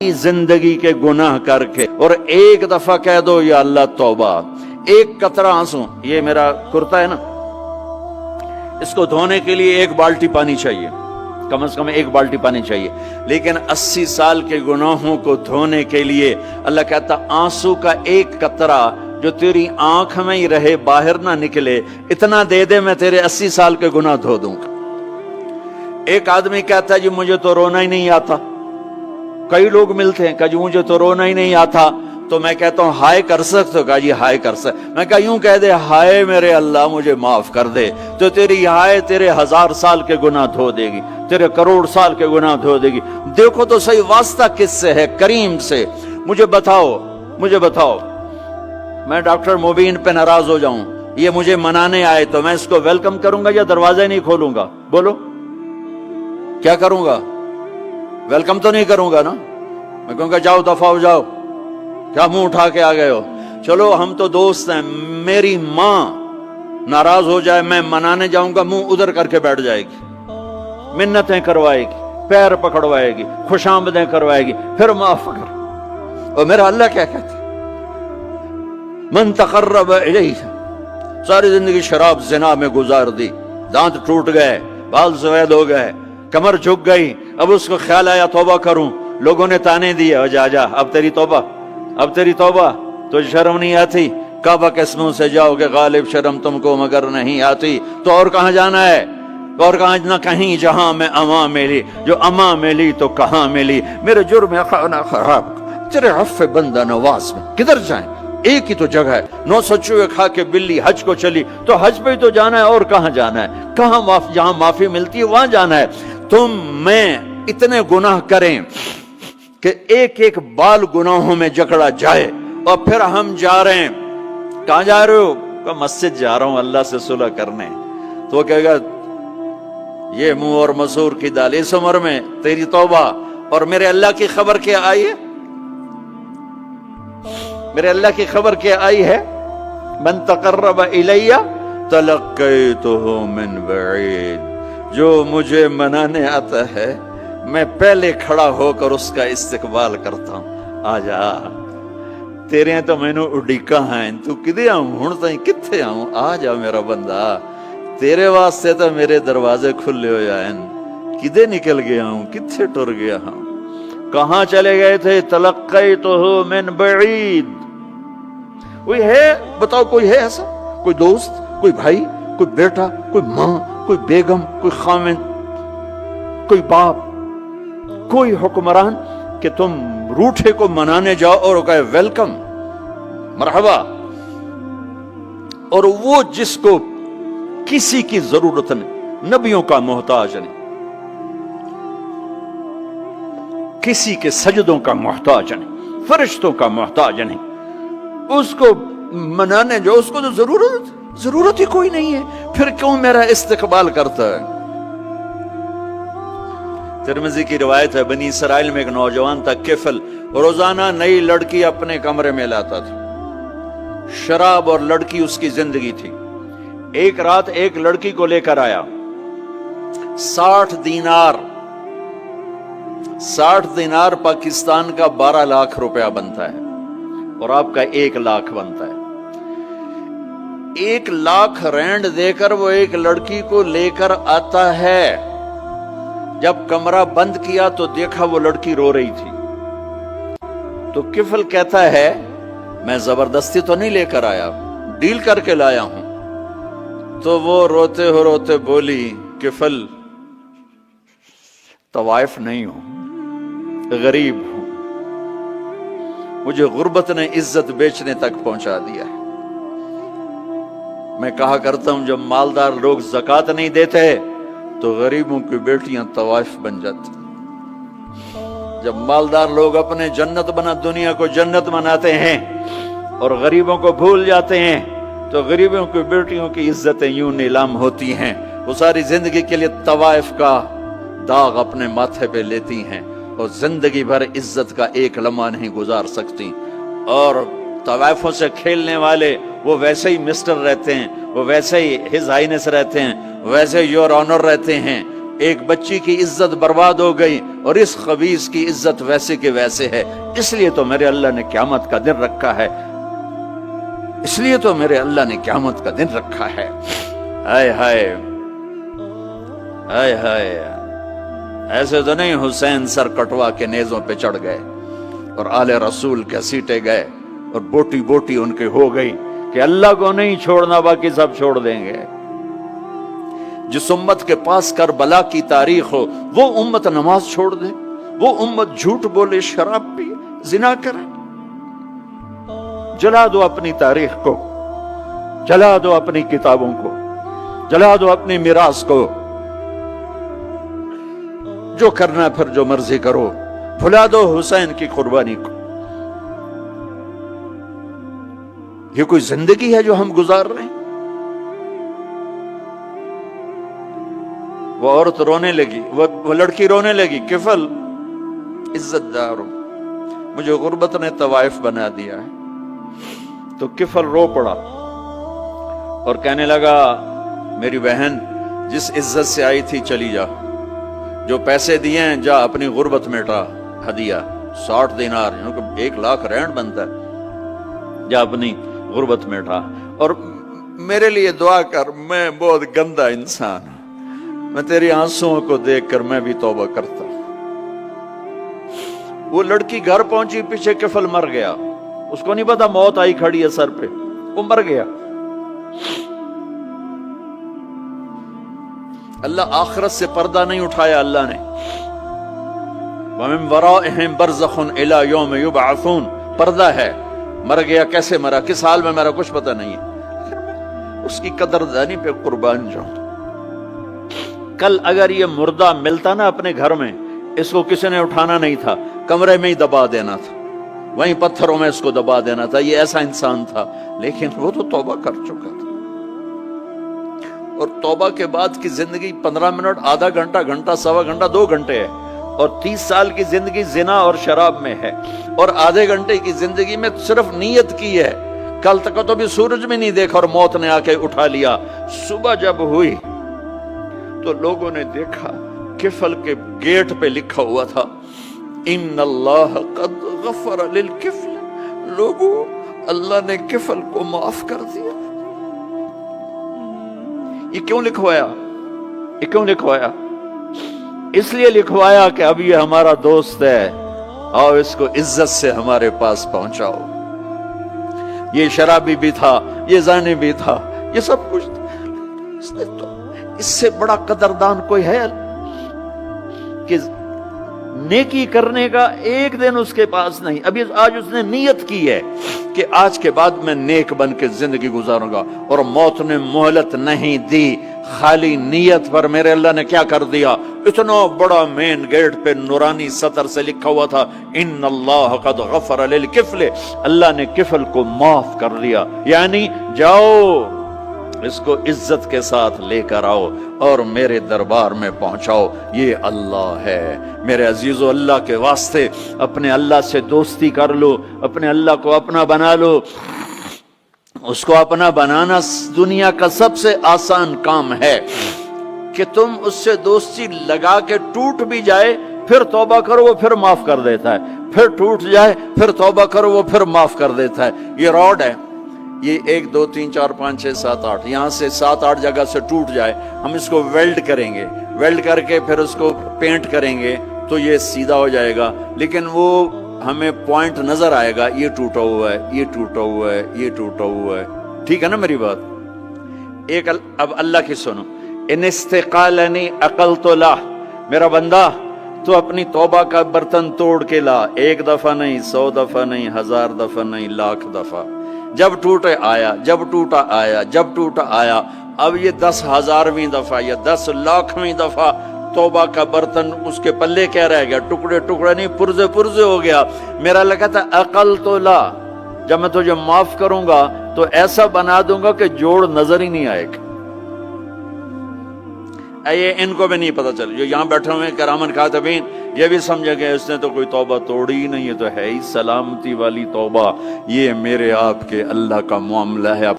जिंदगी के गुनाह करके और एक दफा कह दो या अल्लाह तौबा। एक कतरा आंसू, ये मेरा कुर्ता है ना, इसको धोने के लिए एक बाल्टी पानी चाहिए, कम से कम एक बाल्टी पानी चाहिए। लेकिन 80 साल के गुनाहों को धोने के लिए अल्लाह कहता आंसू का एक कतरा जो तेरी आंख में ही रहे, बाहर ना निकले, इतना दे दे मैं तेरे 80 साल के गुनाह धो दूंगा। एक आदमी कहता है जी मुझे तो रोना ही नहीं आता। कई लोग मिलते हैं, कहा जी मुझे तो रोना ही नहीं आता। तो मैं कहता हूं हाय कर सकते हो? कहा जी हाय कर सकते। मैं कहा यूं कह दे हाय मेरे अल्लाह मुझे माफ कर दे, तो तेरी हाय तेरे 1000 साल के गुनाह धो देगी, तेरे करोड़ साल के गुनाह धो देगी। देखो तो सही वास्ता किससे है? करीम से। मुझे बताओ मैं डॉक्टर मुबीन पे नाराज हो जाऊं, ये मुझे मनाने आए, तो मैं इसको वेलकम करूंगा या दरवाजा ही नहीं खोलूंगा? बोलो क्या करूंगा? वेलकम तो नहीं करूंगा ना। मैं कहूंगा जाओ दफा हो जाओ, क्या मुंह उठा के आ गए हो? चलो हम तो दोस्त हैं। मेरी माँ नाराज हो जाए, मैं मनाने जाऊंगा, मुंह उधर करके बैठ जाएगी, मिन्नतें करवाएगी, पैर पकड़वाएगी, खुशामदें करवाएगी, फिर माफ कर। और मेरा अल्लाह क्या कहता? मन तकर्रब इलैहि। सारी जिंदगी शराब जिना में गुजार दी, दांत टूट गए, बाल सफेद हो गए, कमर झुक गई। अब उसको ख्याल आया तौबा करूं, लोगों ने ताने दिए, जा अब तेरी तौबा, तो शर्म नहीं आती? काबा के मुंह से जाओगे गालिब, शर्म तुमको मगर नहीं आती। तो और कहां जाना है? और कहां ना कहीं जहां में अमा मिली, जो अमा मिली तो कहां मिली। मेरे जुर्म खाना खराब तेरे हफ्फे बंदा नवाज में किधर जाएं? एक ही तो जगह है। 900 चूहे खा के बिल्ली हज को चली, तो हज पे ही तो जाना है, और कहां जाना है? कहां जहां माफी मिलती है वहां जाना है। तुम मैं इतने गुनाह करें कि एक एक बाल गुनाहों में जकड़ा जाए, और फिर हम जा रहे हैं। कहां जा रहे हो? मस्जिद जा रहा हूं अल्लाह से सुलह करने। तो वो कहेगा ये मुंह और मसूर की दाल, इस उम्र में तेरी तौबा। और मेरे अल्लाह की खबर क्या आई है? मेरे अल्लाह की खबर क्या आई है? मन तकर्रब इलैया तलक्कैतुहु मिन बईद। जो मुझे मनाने आता है मैं पहले खड़ा होकर उसका इस्तकबाल करता हूं। आजा तेरे तो मैनू उड़ीका है, तू किदे आऊं हुण ताई, किथे आऊं? आ जा मेरा बंदा, तेरे वास्ते तो मेरे दरवाजे खुले हो जाए। किदे निकल गया हूं, किथे टुर गया हूं, कहां चले गए थे? तलक्कैतुहु मिन बईद। कोई है? बताओ कोई है ऐसा? कोई दोस्त, कोई भाई, कोई बेटा, कोई माँ, कोई बेगम, कोई खामिन, कोई बाप, कोई हुक्मरान कि तुम रूठे को मनाने जाओ और कहे वेलकम, मरहबा। और वो जिसको किसी की जरूरत नहीं, नबियों का मोहताज नहीं, किसी के सजदों का मोहताज नहीं, फरिश्तों का मोहताज नहीं, उसको मनाने जाओ, उसको तो जरूरत ही कोई नहीं है, फिर क्यों मेरा इस्तकबाल करता है? तिरमिज़ी की रिवायत है, बनी इसराइल में एक नौजवान था किफल, रोजाना नई लड़की अपने कमरे में लाता था। शराब और लड़की उसकी जिंदगी थी। एक रात एक लड़की को लेकर आया। 60 दिनार पाकिस्तान का 12 लाख रुपया बनता है, और आपका 1 लाख बनता है। 1 लाख रैंड देकर वो एक लड़की को लेकर आता है। जब कमरा बंद किया तो देखा वो लड़की रो रही थी। तो किफल कहता है मैं जबरदस्ती तो नहीं लेकर आया, डील करके लाया हूं। तो वो रोते बोली किफल तवाइफ नहीं हूं, गरीब हूं, मुझे गुर्बत ने इज्जत बेचने तक पहुंचा दिया है। मैं कहा करता हूं जब मालदार लोग ज़कात नहीं देते तो गरीबों की बेटियां तवाइफ बन जाती। जब मालदार लोग अपने दुनिया को जन्नत बनाते हैं और गरीबों को भूल जाते हैं, तो गरीबों की बेटियों की इज्जतें यूं नीलाम होती हैं। वो सारी जिंदगी के लिए तवाइफ का दाग अपने माथे पे लेती हैं और जिंदगी भर इज्जत का एक लम्हा नहीं गुजार सकती। और तवाइफों से खेलने वाले वो वैसे ही मिस्टर रहते हैं, वो वैसे ही हिज हाइनेस रहते हैं, वैसे योर ऑनर रहते हैं। ایک بچی کی عزت برباد ہو گئی اور اس خبیث کی عزت ویسے کے ویسے ہے، اس لیے تو میرے اللہ نے قیامت کا دن رکھا ہے، اس لیے تو میرے اللہ نے قیامت کا دن رکھا ہے۔ ہائے ہائے ہائے ہائے، ایسے تو نہیں حسین سر کٹوا کے نیزوں پہ چڑھ گئے اور آل رسول کے سیٹے گئے اور بوٹی بوٹی ان کے ہو گئی کہ اللہ کو نہیں چھوڑنا باقی سب چھوڑ دیں گے۔ جس امت کے پاس کربلا کی تاریخ ہو وہ امت نماز چھوڑ دے، وہ امت جھوٹ بولے، شراب پی، زنا کرے۔ جلا دو اپنی تاریخ کو، جلا دو اپنی کتابوں کو، جلا دو اپنی میراث کو، جو کرنا پھر جو مرضی کرو، بھلا دو حسین کی قربانی کو۔ یہ کوئی زندگی ہے جو ہم گزار رہے ہیں؟ وہ عورت رونے لگی، وہ لڑکی رونے لگی، کفل عزت دار ہوں، مجھے غربت نے طوائف بنا دیا ہے۔ تو کفل رو پڑا اور کہنے لگا میری بہن جس عزت سے آئی تھی چلی جا، جو پیسے دیے ہیں جا اپنی غربت مٹا، ہدیہ 60 دینار یعنی کہ 1 لاکھ رینڈ بنتا ہے، جا اپنی غربت مٹا اور میرے لیے دعا کر، میں بہت گندا انسان ہوں، میں تیری آنسوؤں کو دیکھ کر میں بھی توبہ کرتا ہوں۔ وہ لڑکی گھر پہنچی، پیچھے کفل مر گیا، اس کو نہیں پتا موت آئی کھڑی ہے سر پہ، وہ مر گیا۔ اللہ آخرت سے پردہ نہیں اٹھایا اللہ نے۔ وَمِن وَرَائِهِمْ بَرْزَخٌ إِلَى يَوْمِ يُبْعَثُونَ، پردہ ہے، مر گیا، کیسے مرا، کس حال میں مرا، کچھ پتہ نہیں ہے، اس کی قدردانی پہ قربان جاؤں۔ کل اگر یہ مردہ ملتا نا اپنے گھر میں، اس کو کسی نے اٹھانا نہیں تھا، کمرے میں ہی دبا دینا تھا، وہیں پتھروں میں اس کو دبا دینا تھا، یہ ایسا انسان تھا، لیکن وہ تو توبہ کر چکا تھا۔ اور توبہ کے بعد کی زندگی 15 منٹ، آدھا گھنٹہ، گھنٹہ، سوا گھنٹہ، 2 گھنٹے ہے، اور 30 سال کی زندگی زنا اور شراب میں ہے، اور آدھے گھنٹے کی زندگی میں صرف نیت کی ہے۔ کل تک تو بھی سورج میں نہیں دیکھا اور موت نے آ کے اٹھا لیا۔ صبح جب ہوئی تو لوگوں نے دیکھا کفل کے گیٹ پہ لکھا ہوا تھا ان اللہ قد غفر للکفل، لوگوں اللہ نے کفل کو معاف کر دیا۔ یہ کیوں لکھوایا؟ یہ کیوں لکھوایا؟ اس لیے لکھوایا کہ اب یہ ہمارا دوست ہے، آؤ اس کو عزت سے ہمارے پاس پہنچاؤ۔ یہ شرابی بھی تھا، یہ زانی بھی تھا، یہ سب کچھ تھا۔ اس سے بڑا قدردان کوئی ہے کہ نیکی کرنے کا ایک دن اس کے پاس نہیں؟ ابھی آج اس نے نیت کی ہے کہ آج کے بعد میں نیک بن کے زندگی گزاروں گا، اور موت نے مہلت نہیں دی۔ خالی نیت پر میرے اللہ نے کیا کر دیا، اتنا بڑا مین گیٹ پہ نورانی سطر سے لکھا ہوا تھا ان اللہ قد غفر للکفل، اللہ نے کفل کو معاف کر دیا۔ یعنی جاؤ اس کو عزت کے ساتھ لے کر آؤ اور میرے دربار میں پہنچاؤ، یہ اللہ ہے۔ میرے عزیزو، اللہ کے واسطے اپنے اللہ سے دوستی کر لو، اپنے اللہ کو اپنا بنا لو۔ اس کو اپنا بنانا دنیا کا سب سے آسان کام ہے کہ تم اس سے دوستی لگا کے ٹوٹ بھی جائے پھر توبہ کرو وہ پھر معاف کر دیتا ہے، پھر ٹوٹ جائے پھر توبہ کرو وہ پھر معاف کر دیتا ہے۔ یہ راڈ ہے، یہ 1 2 3 4 5 6 7 8 یہاں سے 7 8 جگہ سے ٹوٹ جائے، ہم اس کو ویلڈ کریں گے، ویلڈ کر کے پھر اس کو پینٹ کریں گے تو یہ سیدھا ہو جائے گا، لیکن وہ ہمیں پوائنٹ نظر آئے گا، یہ ٹوٹا ہوا ہے، یہ ٹوٹا ہوا ہے، یہ ٹوٹا ہوا ہے۔ ٹھیک ہے نا میری بات؟ ایک اب اللہ کی سنو، ان استقالنی عقلت لا، میرا بندہ تو اپنی توبہ کا برتن توڑ کے لا، 1 دفعہ نہیں، 100 دفعہ نہیں، 1000 دفعہ نہیں، 1,00,000 دفعہ۔ جب ٹوٹے آیا، جب ٹوٹا آیا، جب ٹوٹا آیا، اب یہ 10,000ویں دفعہ یا 10,00,000ویں دفعہ توبہ کا برتن اس کے پلے کیا رہ گیا؟ ٹکڑے ٹکڑے نہیں، پرزے پرزے ہو گیا۔ میرا لگا تھا عقل تو لا، جب میں تجھے معاف کروں گا تو ایسا بنا دوں گا کہ جوڑ نظر ہی نہیں آئے گا۔ یہ ان کو بھی نہیں پتا چل، جو یہاں بیٹھے ہوئے کرامن کاتبین یہ بھی سمجھے گئے اس نے تو کوئی توبہ توڑی ہی نہیں، یہ تو ہے ہی سلامتی والی توبہ۔ یہ میرے آپ کے اللہ کا معاملہ ہے۔